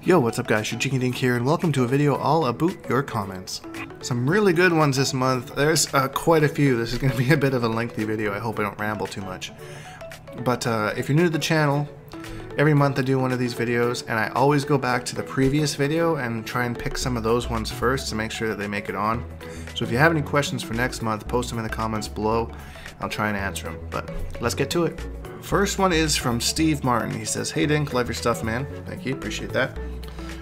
Yo, what's up guys, Shujinkydink here, and welcome to a video all about your comments. Some really good ones this month. There's quite a few. This is going to be a bit of a lengthy video. I hope I don't ramble too much. But if you're new to the channel, every month I do one of these videos, and I always go back to the previous video and try and pick some of those ones first to make sure that they make it on. So if you have any questions for next month, post them in the comments below. I'll try and answer them. But let's get to it. First one is from Steve Martin. He says, "Hey Dink, love your stuff, man." Thank you, appreciate that.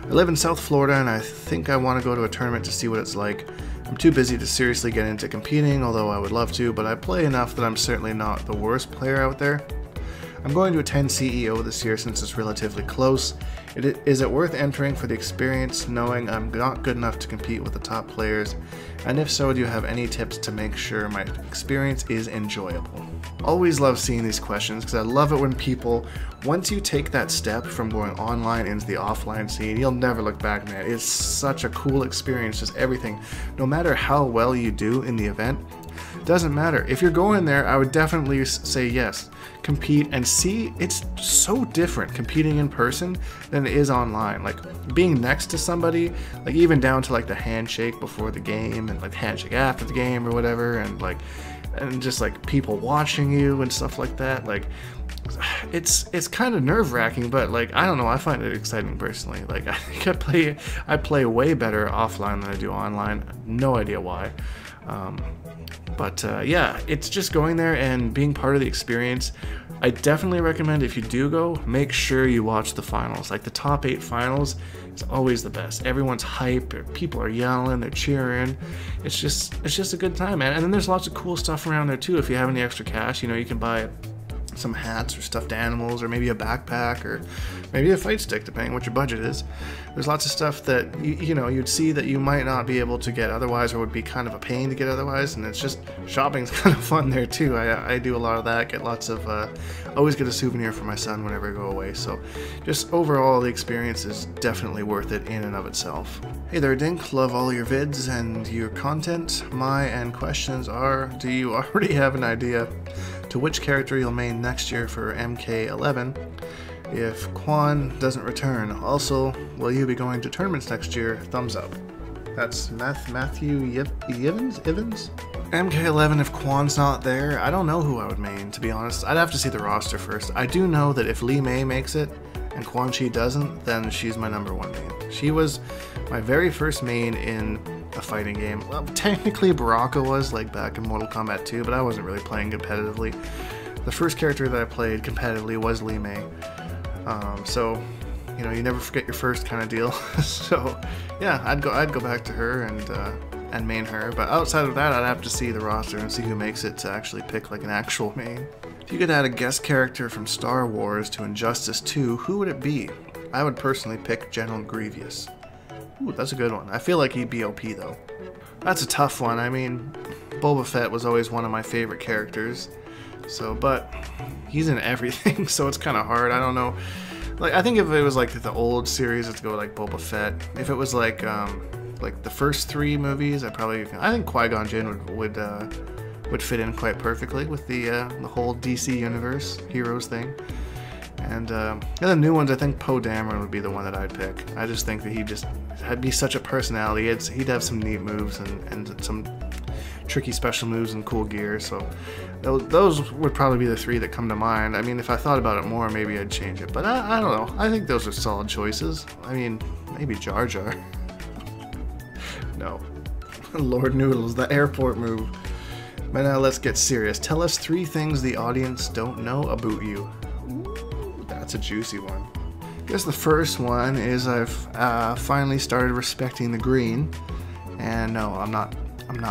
"I live in South Florida and I think I want to go to a tournament to see what it's like. I'm too busy to seriously get into competing, although I would love to, but I play enough that I'm certainly not the worst player out there. I'm going to attend CEO this year since it's relatively close. Is it worth entering for the experience, knowing I'm not good enough to compete with the top players? And if so, do you have any tips to make sure my experience is enjoyable?" Always love seeing these questions because I love it when people, once you take that step from going online into the offline scene, you'll never look back, man. It's such a cool experience, just everything. No matter how well you do in the event, doesn't matter. If you're going there, I would definitely say yes. Compete and see. It's so different competing in person than it is online. Like being next to somebody, like even down to like the handshake before the game and like handshake after the game or whatever, and just like people watching you and stuff like that. Like it's kind of nerve-wracking, but like I don't know, I find it exciting personally. Like I think I play way better offline than I do online. No idea why. Yeah, it's just going there and being part of the experience. I definitely recommend, if you do go, make sure you watch the finals. Like the top 8 finals is always the best. Everyone's hype, people are yelling, they're cheering. It's just a good time, man. And then there's lots of cool stuff around there too. If you have any extra cash, you know, you can buy some hats or stuffed animals, or maybe a backpack, or maybe a fight stick, depending what your budget is. There's lots of stuff that you know, you'd see that you might not be able to get otherwise, or would be kind of a pain to get otherwise. And it's just, shopping's kind of fun there too. I do a lot of that. Get lots of always get a souvenir for my son whenever I go away. So just overall, the experience is definitely worth it in and of itself. Hey there Dink, love all your vids and your content. My questions are, do you already have an idea to which character you'll main next year for MK11 if Quan doesn't return? Also, will you be going to tournaments next year? Thumbs up." That's Matthew Evans? MK11, if Quan's not there, I don't know who I would main, to be honest. I'd have to see the roster first. I do know that if Li Mei makes it and Quan Chi doesn't, then she's my #1 main. She was my very first main in a fighting game. Well, technically Baraka was, like back in Mortal Kombat 2, but I wasn't really playing competitively. The first character that I played competitively was Li Mei. So, you know, you never forget your first kind of deal. So, yeah, I'd go back to her and main her. But outside of that, I'd have to see the roster and see who makes it to actually pick like an actual main. If you could add a guest character from Star Wars to Injustice 2, who would it be? I would personally pick General Grievous. Ooh, that's a good one. I feel like he'd be OP though. That's a tough one. I mean, Boba Fett was always one of my favorite characters. So, but he's in everything, so it's kind of hard. I don't know. Like, I think if it was like the old series, it'd go like Boba Fett. If it was like the first 3 movies, I think Qui-Gon Jinn would fit in quite perfectly with the whole DC universe heroes thing. And the new ones, I think Poe Dameron would be the one that I'd pick. I just think that he'd be such a personality. He'd have some neat moves and some tricky special moves and cool gear. So those would probably be the 3 that come to mind. I mean, if I thought about it more, maybe I'd change it. But I don't know. I think those are solid choices. I mean, maybe Jar Jar. No. Lord Noodles, the airport move. But now let's get serious. Tell us 3 things the audience don't know about you. That's a juicy one. I guess the first one is I've finally started respecting the green. And no, I'm not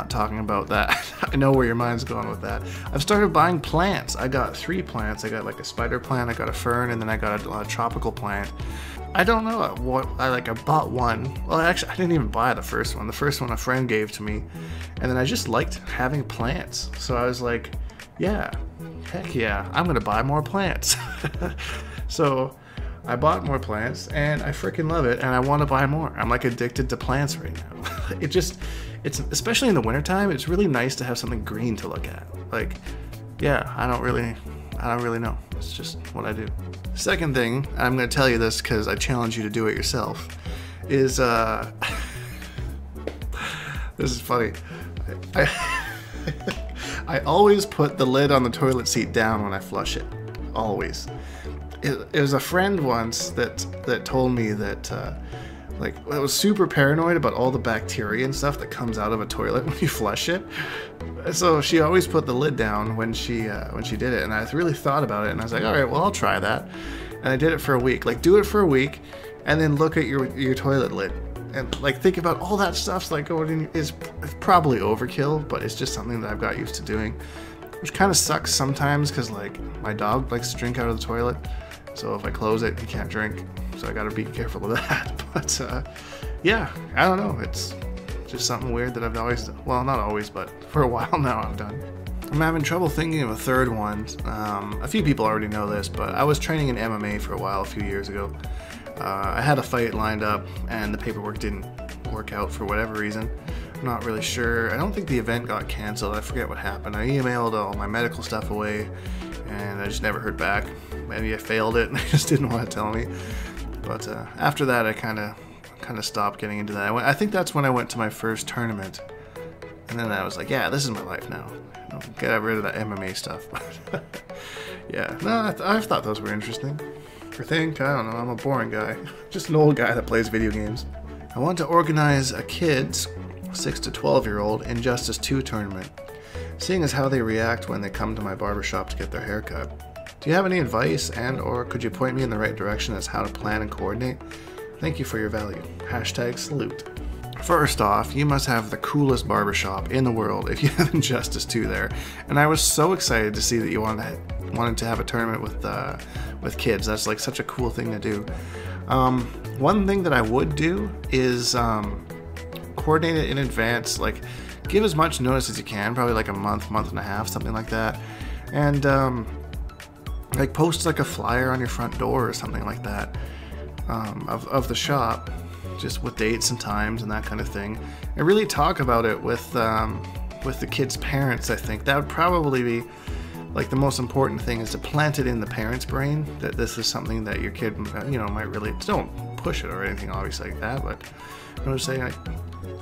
talking about that. I know where your mind's going with that. I've started buying plants. I got 3 plants. I got like a spider plant, I got a fern, and then I got a tropical plant. I don't know what I bought one. Well, actually, I didn't even buy the first one. The first one a friend gave to me, and then I just liked having plants. So I was like, yeah, heck yeah, I'm gonna buy more plants. So I bought more plants, and I freaking love it, and I want to buy more. I'm like addicted to plants right now. It's especially in the wintertime, it's really nice to have something green to look at. Like, yeah, I don't really I don't really know. It's just what I do. Second thing, I'm going to tell you this because I challenge you to do it yourself, is, this is funny. I always put the lid on the toilet seat down when I flush it. Always. It was a friend once that told me that, like, I was super paranoid about all the bacteria and stuff that comes out of a toilet when you flush it. So she always put the lid down when she did it, and I really thought about it, and I was like, all right, well, I'll try that. And I did it for a week. Like, do it for a week, and then look at your toilet lid, and like think about all that stuff's like going in. It's probably overkill, but it's just something that I've got used to doing, which kind of sucks sometimes because like my dog likes to drink out of the toilet, so if I close it, he can't drink. So I gotta be careful of that. But yeah, I don't know. It's just something weird that I've always, well, not always, but for a while now I've done. I'm having trouble thinking of a third one. A few people already know this, but I was training in MMA for a while a few years ago. I had a fight lined up and the paperwork didn't work out for whatever reason. I'm not really sure. I don't think the event got canceled. I forget what happened. I emailed all my medical stuff away and I just never heard back. Maybe I failed it and they just didn't want to tell me. But after that, I kind of stopped getting into that. I think that's when I went to my first tournament. And then I was like, yeah, this is my life now. Get rid of that MMA stuff. Yeah, no, I thought those were interesting. I think, I don't know, I'm a boring guy. Just an old guy that plays video games. I want to organize a kid's 6 to 12-year-old Injustice 2 tournament, seeing as how they react when they come to my barbershop to get their hair cut. Do you have any advice and or could you point me in the right direction as how to plan and coordinate? Thank you for your value. Hashtag salute. First off, you must have the coolest barbershop in the world if you have Injustice 2 there. And I was so excited to see that you wanted to have a tournament with kids. That's like such a cool thing to do. One thing that I would do is coordinate it in advance. Like, give as much notice as you can, probably like a month and a half, something like that. And like post like a flyer on your front door or something like that of the shop, just with dates and times and that kind of thing, and really talk about it with the kids' parents. I think that would probably be like the most important thing, is to plant it in the parents' brain that this is something that your kid, you know, might really, don't push it or anything obviously like that, but you know, just saying like,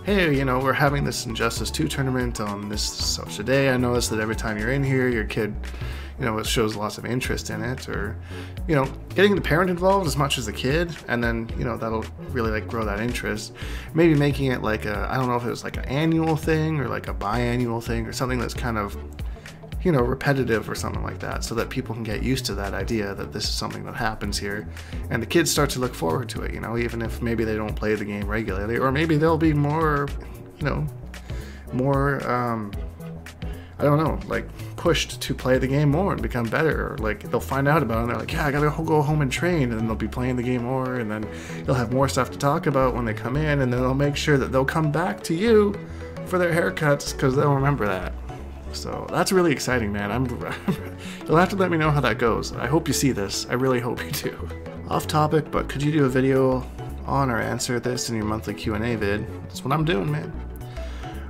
hey, you know, we're having this Injustice 2 tournament on this such a day. I noticed that every time you're in here, your kid, you know, it shows lots of interest in it, or, you know, getting the parent involved as much as the kid, and then, you know, that'll really like grow that interest. Maybe making it like a, I don't know if it was like an annual thing or like a biannual thing or something that's kind of, you know, repetitive or something like that, so that people can get used to that idea that this is something that happens here, and the kids start to look forward to it, you know, even if maybe they don't play the game regularly, or maybe they'll be more, you know, more, I don't know, like pushed to play the game more and become better, or like they'll find out about it and they're like, yeah, I gotta go home and train, and then they'll be playing the game more, and then they'll have more stuff to talk about when they come in, and then they'll make sure that they'll come back to you for their haircuts because they'll remember that. So that's really exciting, man. You'll have to let me know how that goes. I hope you see this. I really hope you do. Off topic, but could you do a video on or answer this in your monthly Q&A vid? That's what I'm doing, man.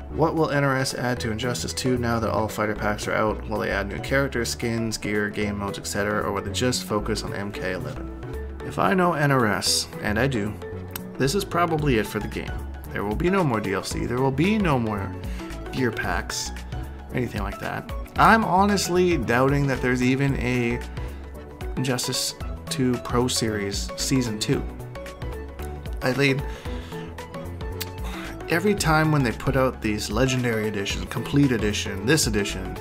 What will NRS add to Injustice 2 now that all fighter packs are out? Will they add new characters, skins, gear, game modes, etc., or will they just focus on MK11? If I know NRS, and I do, this is probably it for the game. There will be no more DLC, there will be no more gear packs, anything like that. I'm honestly doubting that there's even a Injustice 2 Pro Series Season 2. Every time when they put out these Legendary Edition, Complete Edition, this edition,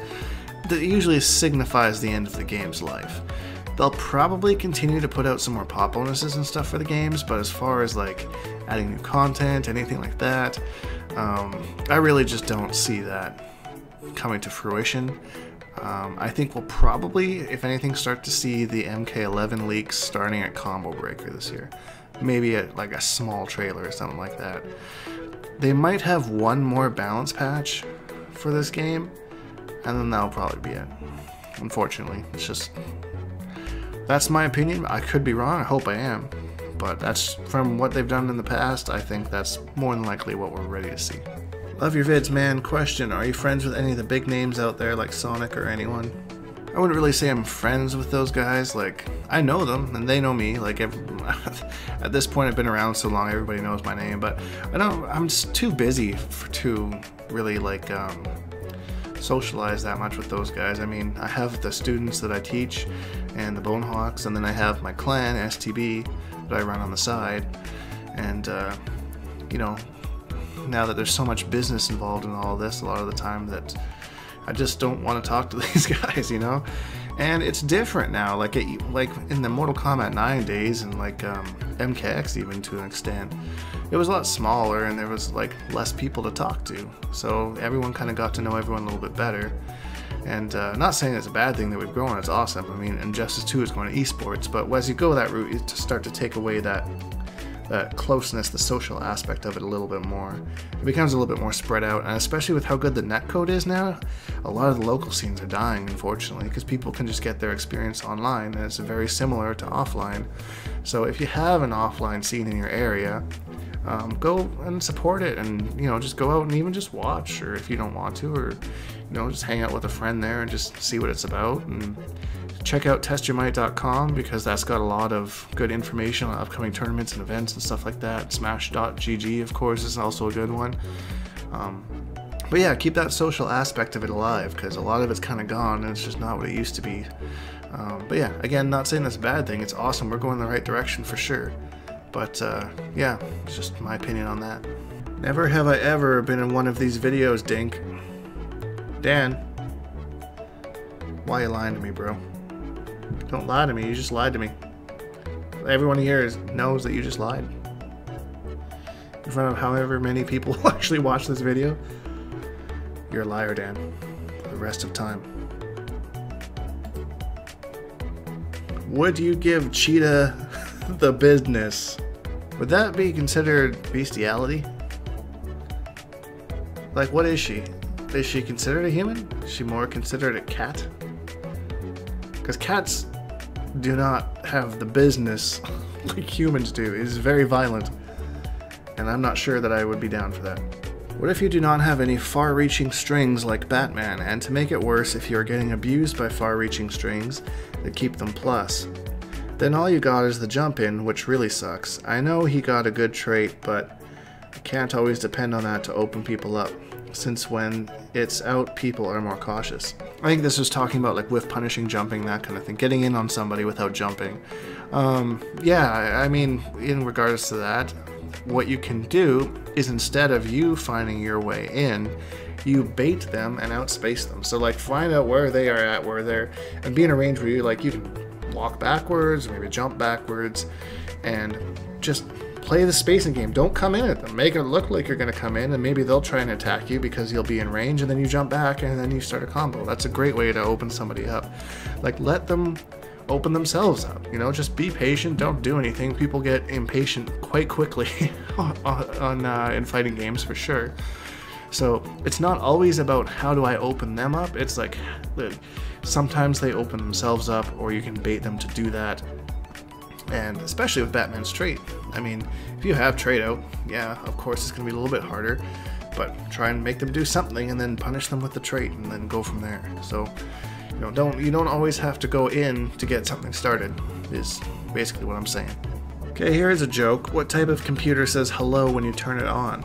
that usually signifies the end of the game's life. They'll probably continue to put out some more pop bonuses and stuff for the games, but as far as like adding new content, anything like that, I really just don't see that coming to fruition. I think we'll probably, if anything, start to see the MK11 leaks starting at Combo Breaker this year. Maybe at like a small trailer or something like that. They might have one more balance patch for this game, and then that'll probably be it. Unfortunately, it's just, that's my opinion. I could be wrong, I hope I am, but that's from what they've done in the past. I think that's more than likely what we're ready to see. Love your vids, man. Question, are you friends with any of the big names out there like Sonic or anyone? I wouldn't really say I'm friends with those guys. Like, I know them and they know me. Like, at this point I've been around so long, everybody knows my name, but I'm just too busy to really like socialize that much with those guys. I mean, I have the students that I teach and the Bonehawks, and then I have my clan, STB, that I run on the side. And, you know, now that there's so much business involved in all this, a lot of the time that I just don't want to talk to these guys, you know? And it's different now, like in the Mortal Kombat 9 days, and like MKX even to an extent, it was a lot smaller and there was like less people to talk to. So everyone kind of got to know everyone a little bit better. And not saying it's a bad thing that we've grown, it's awesome. I mean, Injustice 2 is going to esports, but as you go that route, you start to take away that closeness, the social aspect of it a little bit more. It becomes a little bit more spread out, and especially with how good the netcode is now, a lot of the local scenes are dying, unfortunately, because people can just get their experience online, and it's very similar to offline. So if you have an offline scene in your area, go and support it, and you know, just go out and even just watch, or if you don't want to, or you know, just hang out with a friend there and just see what it's about. And check out testyourmight.com, because that's got a lot of good information on upcoming tournaments and events and stuff like that. Smash.gg, of course, is also a good one. But yeah, keep that social aspect of it alive, because a lot of it's kind of gone and it's just not what it used to be. But yeah, again, not saying that's a bad thing. It's awesome. We're going in the right direction for sure. But yeah, it's just my opinion on that. Never have I ever been in one of these videos, Dink. Dan, why are you lying to me, bro? Don't lie to me, you just lied to me. Everyone here knows that you just lied. In front of however many people actually watch this video. You're a liar, Dan, for the rest of time. Would you give Cheetah the business? Would that be considered bestiality? Like, what is she? Is she considered a human? Is she more considered a cat? Because cats do not have the business like humans do. It is very violent, and I'm not sure that I would be down for that. What if you do not have any far-reaching strings like Batman, and to make it worse, if you are getting abused by far-reaching strings that keep them plus? Then all you got is the jump in, which really sucks. I know he got a good trait, but I can't always depend on that to open people up, since when it's out, people are more cautious. I think this was talking about like whiff punishing, jumping, that kind of thing, getting in on somebody without jumping. Yeah, I mean, in regards to that, what you can do is, instead of you finding your way in, you bait them and outspace them. So like, find out where they are at, and be in a range where you like, you can walk backwards, maybe jump backwards, and just play the spacing game. Don't come in at them. Make it look like you're going to come in, and maybe they'll try and attack you because you'll be in range, and then you jump back and then you start a combo. That's a great way to open somebody up. Like, let them open themselves up, you know, just be patient, don't do anything. People get impatient quite quickly in fighting games, for sure. So it's not always about how do I open them up. It's like, sometimes they open themselves up, or you can bait them to do that. And especially with Batman's trait. I mean, if you have trait out, yeah, of course it's going to be a little bit harder, but try and make them do something and then punish them with the trait and then go from there. So, you know, you don't always have to go in to get something started, is basically what I'm saying. Okay, here is a joke. What type of computer says hello when you turn it on?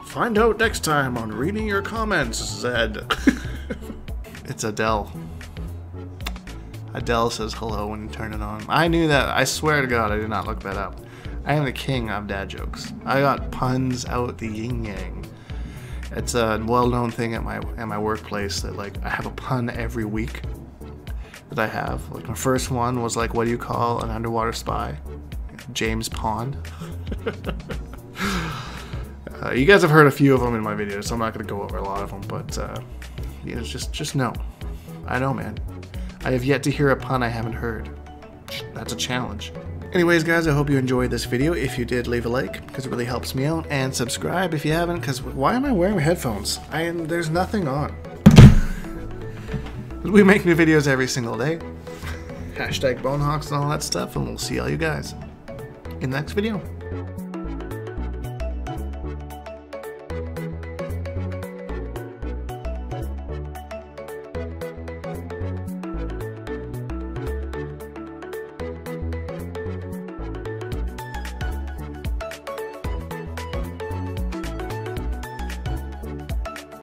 Find out next time on Reading Your Comments, Zed. It's Adele. Adele says hello when you turn it on. I knew that. I swear to God, I did not look that up. I am the king of dad jokes. I got puns out the yin yang. It's a well-known thing at my workplace that like I have a pun every week that I have. Like, my first one was like, what do you call an underwater spy? James Pond. You guys have heard a few of them in my videos, so I'm not going to go over a lot of them, but you know, just know. I know, man. I have yet to hear a pun I haven't heard. That's a challenge. Anyways, guys, I hope you enjoyed this video. If you did, leave a like, because it really helps me out, and subscribe if you haven't, because why am I wearing headphones? There's nothing on. We make new videos every single day. Hashtag Bonehawks and all that stuff, and we'll see all you guys in the next video.